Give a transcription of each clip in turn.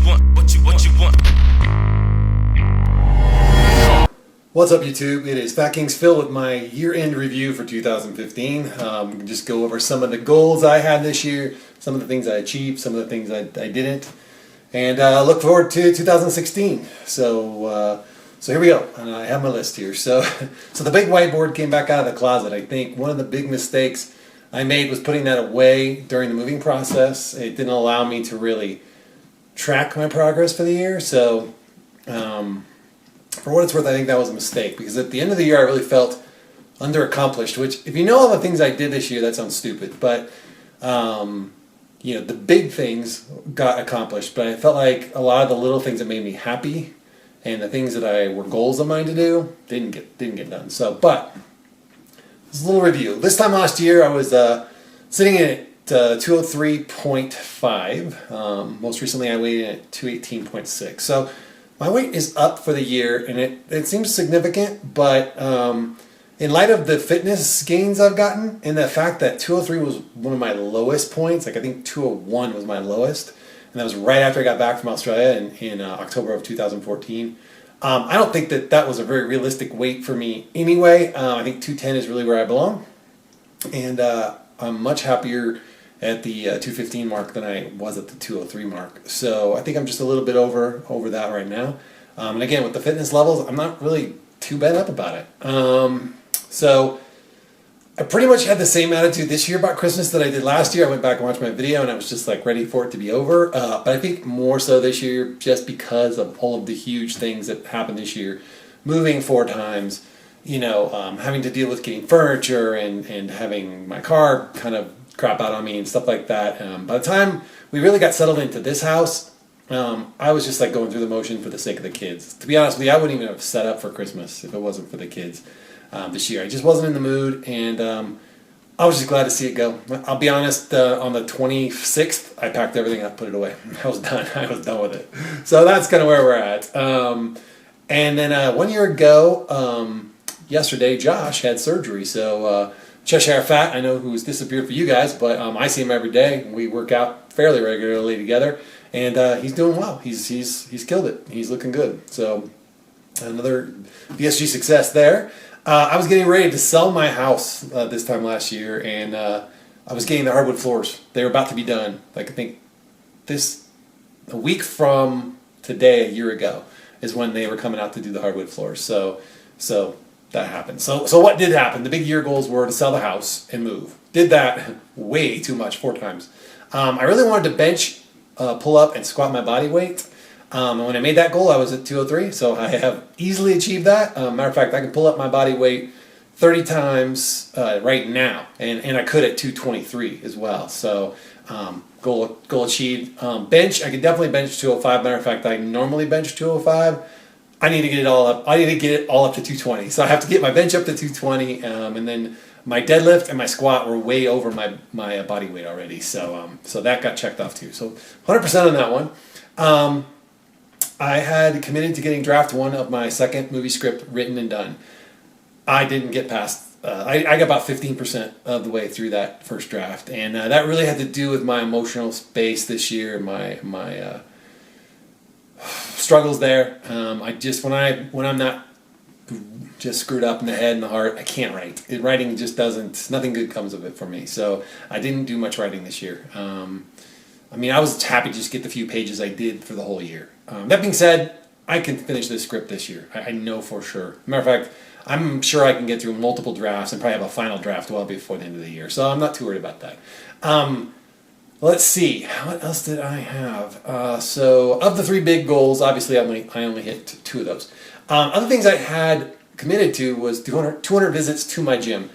What's up, YouTube? It is FatKingsPhil with my year-end review for 2015. We can just go over some of the goals I had this year, some of the things I achieved, some of the things I didn't, and look forward to 2016. So here we go. And I have my list here. So the big whiteboard came back out of the closet. I think one of the big mistakes I made was putting that away during the moving process. It didn't allow me to really track my progress for the year. So for what it's worth, I think that was a mistake, because at the end of the year I really felt underaccomplished, which, if you know all the things I did this year, that sounds stupid, but you know, the big things got accomplished, but I felt like a lot of the little things that made me happy and the things that were goals of mine to do didn't get done. So, but this is a little review. This time last year I was sitting at 203.5. Most recently I weighed in at 218.6. So my weight is up for the year, and it seems significant, but in light of the fitness gains I've gotten, and the fact that 203 was one of my lowest points, like I think 201 was my lowest, and that was right after I got back from Australia in October of 2014. I don't think that was a very realistic weight for me anyway. I think 210 is really where I belong, and I'm much happier at the 215 mark than I was at the 203 mark. So I think I'm just a little bit over that right now. And again, with the fitness levels, I'm not really too bad up about it. So I pretty much had the same attitude this year about Christmas that I did last year. I went back and watched my video and I was just like ready for it to be over. But I think more so this year, just because of all of the huge things that happened this year. Moving 4 times, you know, having to deal with getting furniture and having my car kind of crap out on me and stuff like that. By the time we really got settled into this house, I was just like going through the motion for the sake of the kids. To be honest with you, I wouldn't even have set up for Christmas if it wasn't for the kids this year. I just wasn't in the mood, and I was just glad to see it go. I'll be honest, on the 26th, I packed everything up, put it away. I was done. I was done with it. So that's kind of where we're at. And then 1 year ago, yesterday, Josh had surgery. So Cheshire Fat, I know who's disappeared for you guys, but I see him every day. We work out fairly regularly together, and he's doing well. He's killed it. He's looking good. So another BSG success there. I was getting ready to sell my house this time last year, and I was getting the hardwood floors. They were about to be done. Like, I think a week from today, a year ago, is when they were coming out to do the hardwood floors. So that happened. So what did happen? The big year goals were to sell the house and move. Did that way too much, 4 times. I really wanted to bench, pull up, and squat my body weight. And when I made that goal, I was at 203, so I have easily achieved that. Matter of fact, I can pull up my body weight 30 times right now, and I could at 223 as well. So goal achieved. Bench, I could definitely bench 205. Matter of fact, I normally bench 205. I need to get it all up. I need to get it all up to 220. So I have to get my bench up to 220, and then my deadlift and my squat were way over my body weight already. So that got checked off too. So 100% on that one. I had committed to getting draft 1 of my second movie script written and done. I didn't get past. I got about 15% of the way through that first draft, and that really had to do with my emotional space this year. My struggles there. I just when I'm not just screwed up in the head and the heart, I can't write. Writing just doesn't. Nothing good comes of it for me. So I didn't do much writing this year. I mean, I was happy to just get the few pages I did for the whole year. That being said, I can finish this script this year. I know for sure. Matter of fact, I'm sure I can get through multiple drafts and probably have a final draft well before the end of the year. So I'm not too worried about that. Let's see. What else did I have? So of the 3 big goals, obviously I only hit 2 of those. Other things I had committed to was 200 visits to my gym.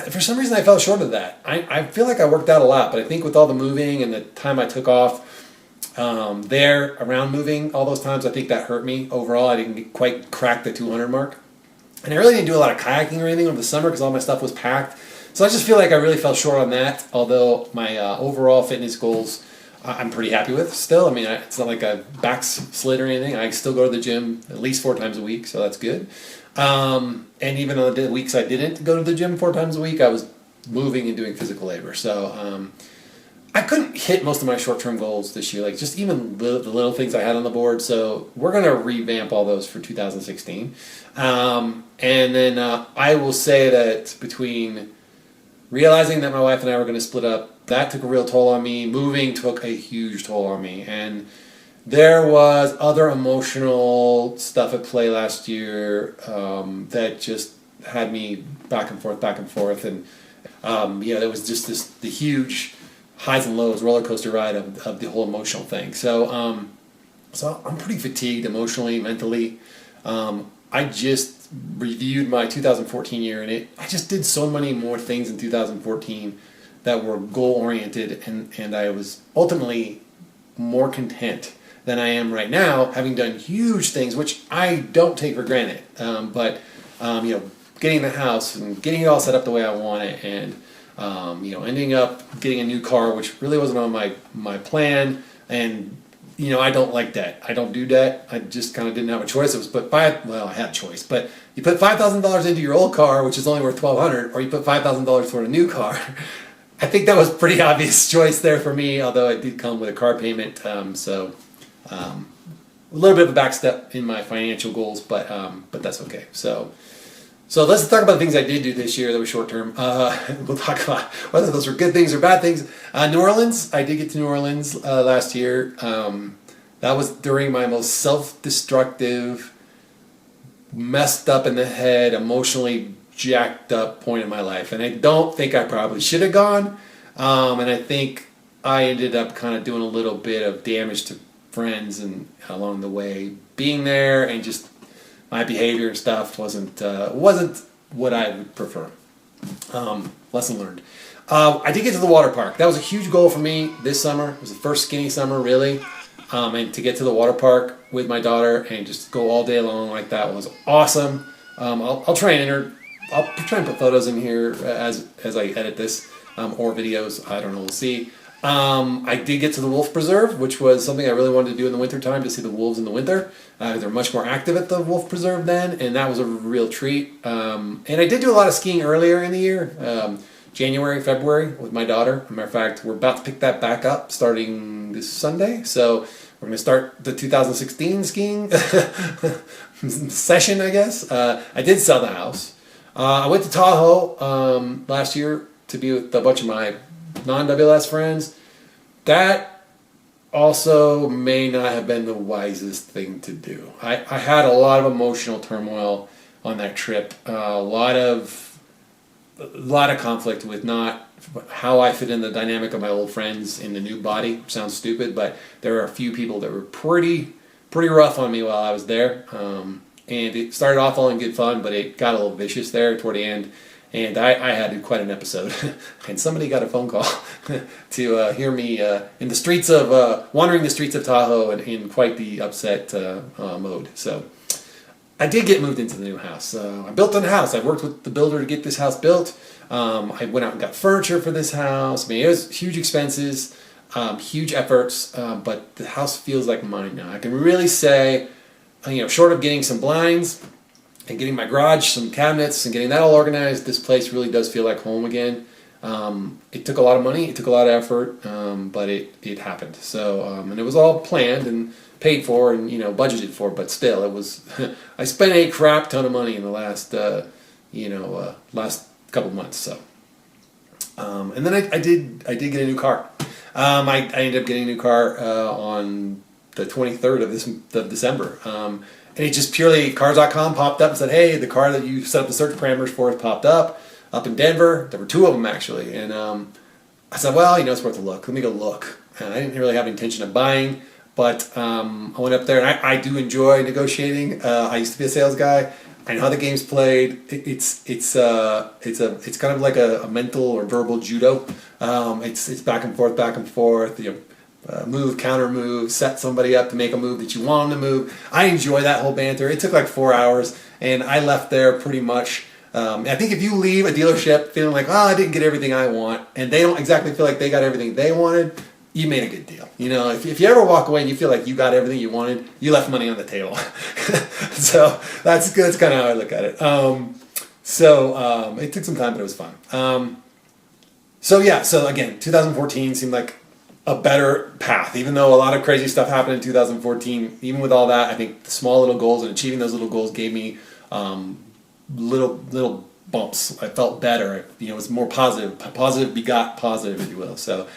For some reason I fell short of that. I feel like I worked out a lot, but I think with all the moving and the time I took off there around moving all those times, I think that hurt me overall. I didn't quite crack the 200 mark. And I really didn't do a lot of kayaking or anything over the summer because all my stuff was packed. So I just feel like I really fell short on that, although my overall fitness goals I'm pretty happy with still. I mean, it's not like I backslid or anything. I still go to the gym at least 4 times a week, so that's good. And even on the weeks I didn't go to the gym 4 times a week, I was moving and doing physical labor. So I couldn't hit most of my short-term goals this year, like just even the little things I had on the board. So we're going to revamp all those for 2016. And then I will say that between realizing that my wife and I were going to split up, that took a real toll on me. Moving took a huge toll on me. And there was other emotional stuff at play last year that just had me back and forth. And there was just the huge highs and lows, roller coaster ride of the whole emotional thing. So, so I'm pretty fatigued emotionally, mentally. I just reviewed my 2014 year, and I just did so many more things in 2014 that were goal oriented, and I was ultimately more content than I am right now, having done huge things, which I don't take for granted. But getting the house and getting it all set up the way I want it, and ending up getting a new car, which really wasn't on my plan. And I don't like debt. I don't do debt. I just kind of didn't have a choice. It was I had a choice, but you put $5,000 into your old car, which is only worth $1,200, or you put $5,000 toward a new car. I think that was a pretty obvious choice there for me, although it did come with a car payment. So a little bit of a back step in my financial goals, but that's okay. So let's talk about the things I did do this year that were short term. We'll talk about whether those were good things or bad things. New Orleans, I did get to New Orleans last year. That was during my most self-destructive, messed up in the head, emotionally jacked up point in my life. And I don't think I probably should have gone. And I think I ended up kind of doing a little bit of damage to friends and along the way being there, and just my behavior and stuff wasn't what I would prefer. Lesson learned. I did get to the water park. That was a huge goal for me this summer. It was the first skinny summer, really. And to get to the water park with my daughter and just go all day long like that was awesome. I'll try and put photos in here as I edit this, or videos. I don't know. We'll see. I did get to the wolf preserve, which was something I really wanted to do in the wintertime, to see the wolves in the winter. They're much more active at the wolf preserve then, and that was a real treat. And I did do a lot of skiing earlier in the year, January, February, with my daughter. As a matter of fact, we're about to pick that back up starting this Sunday. So we're going to start the 2016 skiing session, I guess. I did sell the house. I went to Tahoe last year to be with a bunch of my non-WLS friends. That also may not have been the wisest thing to do. I had a lot of emotional turmoil on that trip. A lot of conflict with not how I fit in the dynamic of my old friends in the new body. Sounds stupid, but there were a few people that were pretty rough on me while I was there. And it started off all in good fun, but it got a little vicious there toward the end. And I had quite an episode, and somebody got a phone call to hear me in the streets of wandering the streets of Tahoe in quite the upset mode. So I did get moved into the new house. I built on the house. I worked with the builder to get this house built. I went out and got furniture for this house. I mean, it was huge expenses, huge efforts, but the house feels like mine now. I can really say, short of getting some blinds and getting my garage, some cabinets, and getting that all organized, this place really does feel like home again. It took a lot of money, it took a lot of effort, but it happened. So, and it was all planned and paid for and budgeted for, but still, it was. I spent a crap ton of money in the last last couple months. So, and then I did get a new car. I ended up getting a new car on the 23rd of December. And it just purely, Cars.com popped up and said, hey, the car that you set up the search parameters for has popped up in Denver. There were two of them, actually. And I said, well, it's worth a look. Let me go look. And I didn't really have intention of buying, but I went up there, and I do enjoy negotiating. I used to be a sales guy. I know how the game's played. It's kind of like a mental or verbal judo. It's back and forth. Move, counter move, set somebody up to make a move that you want them to move. I enjoy that whole banter. It took like 4 hours, and I left there pretty much. I think if you leave a dealership feeling like, I didn't get everything I want, and they don't exactly feel like they got everything they wanted, you made a good deal. If you ever walk away and you feel like you got everything you wanted, you left money on the table. So that's good. That's kind of how I look at it. It took some time, but it was fun. So again, 2014 seemed like a better path. Even though a lot of crazy stuff happened in 2014, even with all that, I think the small little goals and achieving those little goals gave me little bumps. I felt better. You know, it was more positive. Positive begot positive, if you will. So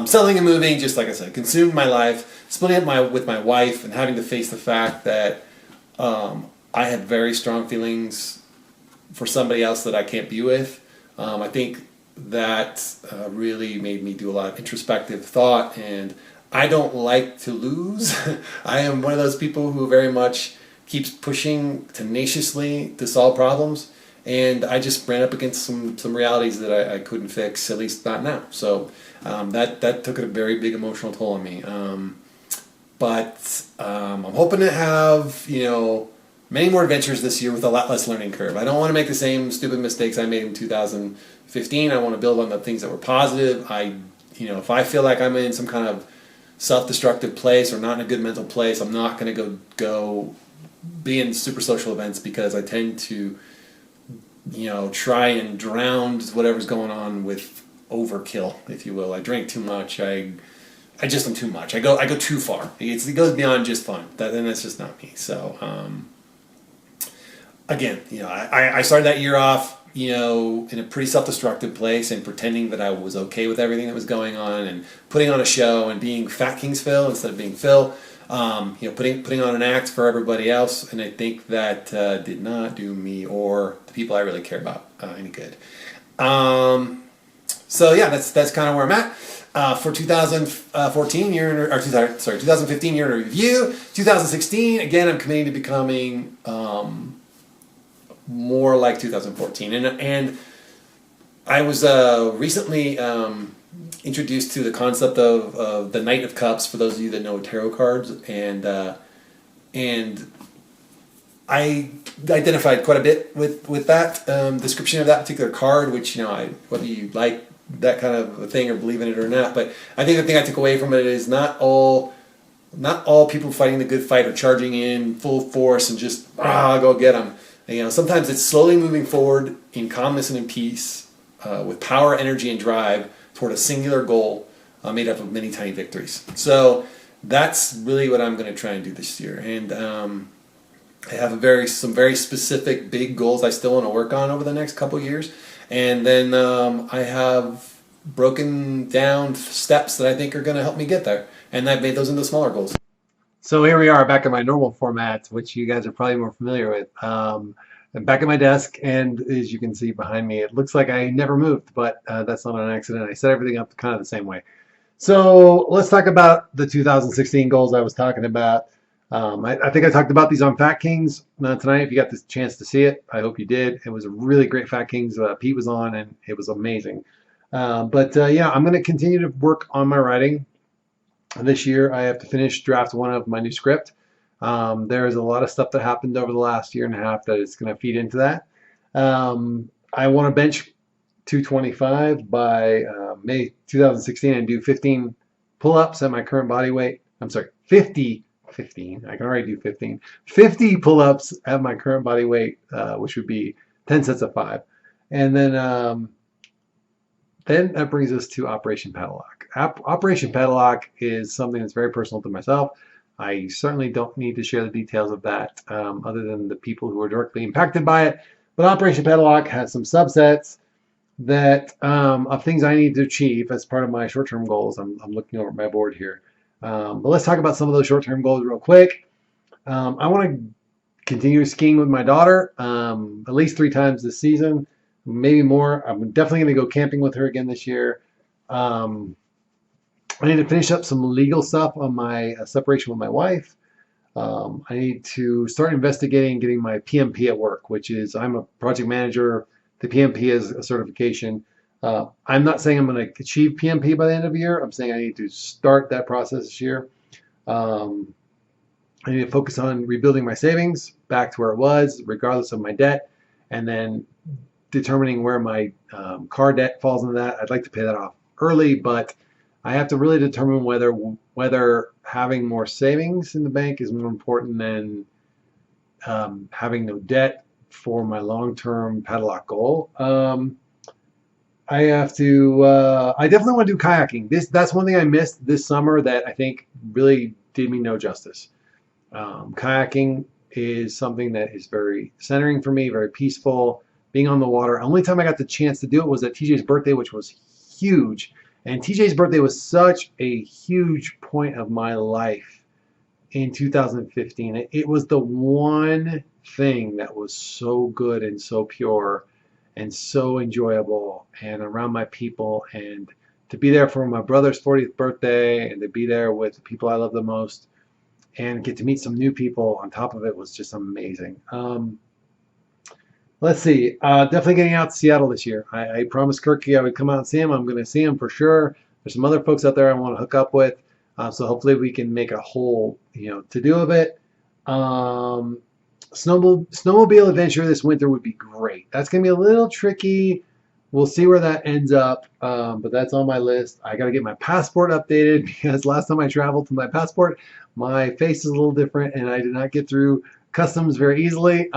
selling and moving, just like I said, consumed my life. Splitting up with my wife and having to face the fact that I had very strong feelings for somebody else that I can't be with. I think that really made me do a lot of introspective thought, and I don't like to lose. I am one of those people who very much keeps pushing tenaciously to solve problems, and I just ran up against some realities that I couldn't fix, at least not now. So that took a very big emotional toll on me. But I'm hoping to have, you know, many more adventures this year with a lot less learning curve. I don't want to make the same stupid mistakes I made in 2015. I want to build on the things that were positive. If I feel like I'm in some kind of self-destructive place or not in a good mental place, I'm not going to go be in super social events, because I tend to, you know, try and drown whatever's going on with overkill, if you will. I drink too much. I just am too much. I go too far. It goes beyond just fun. And that's just not me. So again, you know, I started that year off, you know, in a pretty self-destructive place and pretending that I was okay with everything that was going on and putting on a show and being FatKingsPhil instead of being Phil. You know, putting on an act for everybody else, and I think that did not do me or the people I really care about any good. So yeah, that's kind of where I'm at for 2014 year, or 2015 year in review. 2016, again, I'm committing to becoming more like 2014, and I was recently introduced to the concept of the Knight of Cups, for those of you that know tarot cards, and I identified quite a bit with that description of that particular card, which, you know, whether you like that kind of a thing or believe in it or not, but I think the thing I took away from it is not all people fighting the good fight are charging in full force and just go get them. You know, sometimes it's slowly moving forward in calmness and in peace, with power, energy, and drive toward a singular goal made up of many tiny victories. So that's really what I'm going to try and do this year. And I have some very specific big goals I still want to work on over the next couple years. And then I have broken down steps that I think are going to help me get there. And I've made those into smaller goals. So here we are back in my normal format, which you guys are probably more familiar with. I'm back at my desk, and as you can see behind me, it looks like I never moved, but that's not an accident. I set everything up kind of the same way. So let's talk about the 2016 goals I was talking about. I think I talked about these on Fat Kings tonight. If you got the chance to see it, I hope you did. It was a really great Fat Kings. Pete was on, and it was amazing. Yeah, I'm going to continue to work on my writing. This year, I have to finish draft 1 of my new script. There's a lot of stuff that happened over the last year and a half that is going to feed into that. I want to bench 225 by May 2016 and do 15 pull-ups at my current body weight. I'm sorry, 15. I can already do 15. 50 pull-ups at my current body weight, which would be 10 sets of 5. And then that brings us to Operation Padlock. Operation Padlock is something that's very personal to myself. I certainly don't need to share the details of that other than the people who are directly impacted by it. But Operation Padlock has some subsets that of things I need to achieve as part of my short-term goals. I'm looking over at my board here. But let's talk about some of those short-term goals real quick. I want to continue skiing with my daughter at least 3 times this season, maybe more. I'm definitely going to go camping with her again this year. I need to finish up some legal stuff on my separation with my wife. I need to start investigating getting my PMP at work, which is I'm a project manager. The PMP is a certification. I'm not saying I'm going to achieve PMP by the end of the year. I'm saying I need to start that process this year. I need to focus on rebuilding my savings back to where it was, regardless of my debt, and then determining where my car debt falls into that. I'd like to pay that off early, but I have to really determine whether having more savings in the bank is more important than having no debt for my long-term padlock goal. I have to. I definitely want to do kayaking. That's one thing I missed this summer that I think really did me no justice. Kayaking is something that is very centering for me, very peaceful. Being on the water. Only time I got the chance to do it was at TJ's birthday, which was huge. And TJ's birthday was such a huge point of my life in 2015. It was the one thing that was so good and so pure and so enjoyable and around my people, and to be there for my brother's 40th birthday and to be there with the people I love the most and get to meet some new people on top of it was just amazing. Let's see. Definitely getting out to Seattle this year. I promised Kirky I would come out and see him. I'm going to see him for sure. There's some other folks out there I want to hook up with. So hopefully we can make a whole, to do of it. Snowmobile adventure this winter would be great. That's going to be a little tricky. We'll see where that ends up. But that's on my list. I got to get my passport updated because last time I traveled with my passport, my face is a little different and I did not get through customs very easily.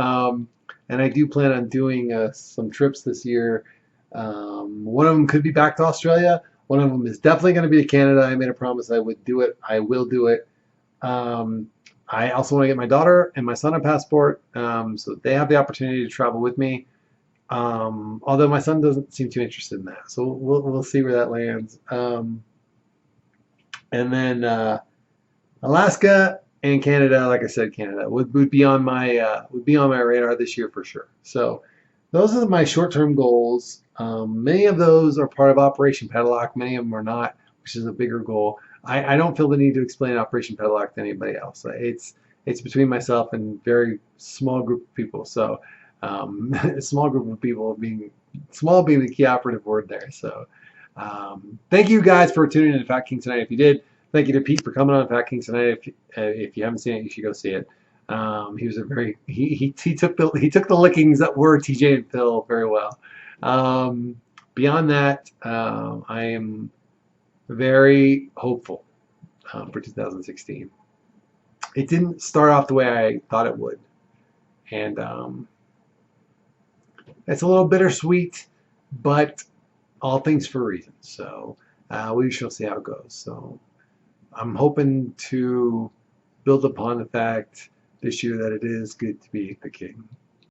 And I do plan on doing some trips this year. One of them could be back to Australia. One of them is definitely going to be to Canada. I made a promise I would do it. I will do it. I also want to get my daughter and my son a passport so they have the opportunity to travel with me. Although my son doesn't seem too interested in that. So we'll see where that lands. And then Alaska and Canada, like I said, Canada would be on my radar this year for sure. So those are my short-term goals. Many of those are part of Operation Padlock. Many of them are not, which is a bigger goal. I don't feel the need to explain Operation Padlock to anybody else. It's between myself and very small group of people. So a small group of people being the key operative word there. So thank you guys for tuning in to Fat King tonight. If you did. Thank you to Pete for coming on Fat King tonight. If you haven't seen it, you should go see it. He was he took the lickings that were TJ and Phil very well. Beyond that, I am very hopeful for 2016. It didn't start off the way I thought it would, and it's a little bittersweet, but all things for a reason. So we shall see how it goes. So. I'm hoping to build upon the fact this year that it is good to be the king.